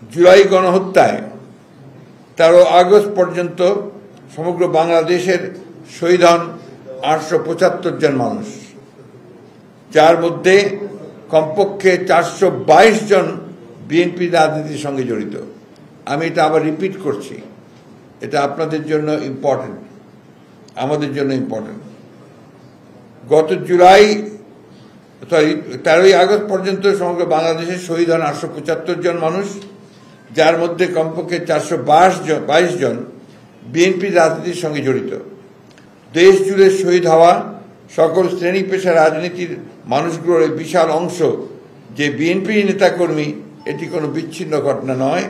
July গণহত্যায় 13 August পর্যন্ত সমগ্র বাংলাদেশের শহীদ হন 875 জন মানুষ, যার মধ্যে কমপক্ষে 422 জন বিএনপি রাজনীতির সঙ্গে জড়িত। আমি এটা আবার রিপিট করছি, এটা আপনাদের জন্য ইম্পর্টেন্ট, আমাদের জন্য ইম্পর্টেন্ট। গত 13 আগস্ট পর্যন্ত সমগ্র বাংলাদেশে শহীদ হন 875 জন মানুষ, যার মধ্যে কমপক্ষে 422 জন বিএনপি রাজনীতির সঙ্গে জড়িত। দেশ জুড়ে শহীদ হওয়া সকল শ্রেণী পেশা রাজনীতির মানুষগুলোর বিশাল অংশ যে বিএনপি নেতাকর্মী, এটি কোনো বিচ্ছিন্ন ঘটনা নয়,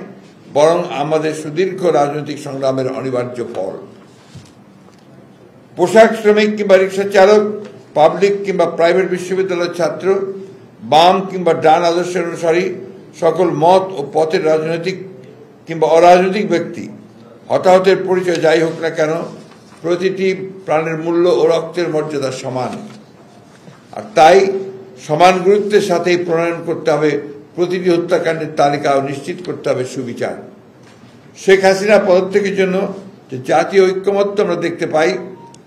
বরং আমাদের সুদীর্ঘ রাজনৈতিক সংগ্রামের অনিবার্য ফল। পোশাক শ্রমিক কিংবা রিক্সা চালক, পাবলিক কিংবা প্রাইভেট বিশ্ববিদ্যালয়ের ছাত্র, বাম কিংবা ডান আদর্শের অনুসারী, সকল মত ও পথের রাজনৈতিক কিংবা অরাজনৈতিক ব্যক্তি, হতাহতের পরিচয় যাই হোক না কেন, প্রতিটি প্রাণের মূল্য ও রক্তের মর্যাদা সমান। আর তাই সমান গুরুত্বের সাথেই প্রণয়ন করতে হবে প্রতিটি হত্যাকাণ্ডের তালিকা ও নিশ্চিত করতে হবে সুবিচার। শেখ হাসিনা পদত্যাগের জন্য যে জাতীয় ঐক্যমত্য আমরা দেখতে পাই,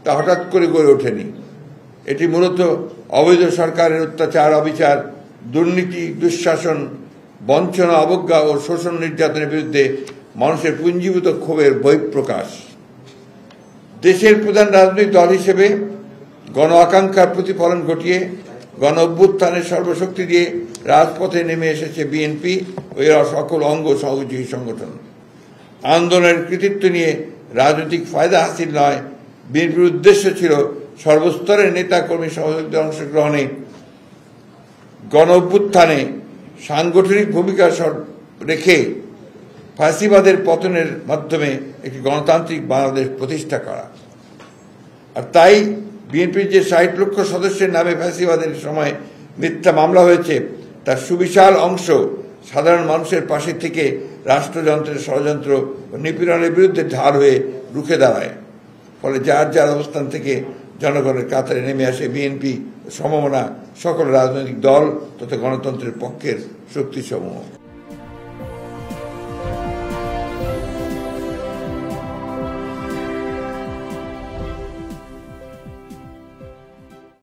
তা হঠাৎ করে গড়ে ওঠেনি। এটি মূলত অবৈধ সরকারের অত্যাচার, অবিচার, দুর্নীতি, দুঃশাসন, বঞ্চনা, অবজ্ঞা ও শোষণ নির্যাতনের বিরুদ্ধে মানুষের পুঞ্জীভূত ক্ষোভের বহিঃপ্রকাশ। দেশের প্রধান রাজনৈতিক দল হিসেবে গণ আকাঙ্ক্ষার প্রতিফলন ঘটিয়ে গণ অভ্যুত্থানের সর্বশক্তি দিয়ে রাজপথে নেমে এসেছে বিএনপি ও এর সকল অঙ্গ সহযোগী সংগঠন। আন্দোলনের কৃতিত্ব নিয়ে রাজনৈতিক ফায়দা হাসিল নয়, বিএনপির উদ্দেশ্য ছিল সর্বস্তরের নেতা কর্মী সহযোগীদের অংশগ্রহণে গণ অভ্যুত্থানে সাংগঠনিক ভূমিকা রেখে ফাঁসিবাদের পতনের মাধ্যমে একটি গণতান্ত্রিক বাংলাদেশ প্রতিষ্ঠা করা। আর তাই বিএনপির যে 60 লক্ষ সদস্যের নামে ফ্যাসিবাদের সময় মিথ্যা মামলা হয়েছে, তার সুবিশাল অংশ সাধারণ মানুষের পাশে থেকে রাষ্ট্রযন্ত্রের ষড়যন্ত্র ও নিপীড়নের বিরুদ্ধে ঢাল হয়ে রুখে দাঁড়ায়। ফলে যার যার অবস্থান থেকে জনগণের কাতারে নেমে আসে বিএনপি, সমমনা সকল রাজনৈতিক দল তথা গণতন্ত্রের পক্ষের শক্তিসমূহ।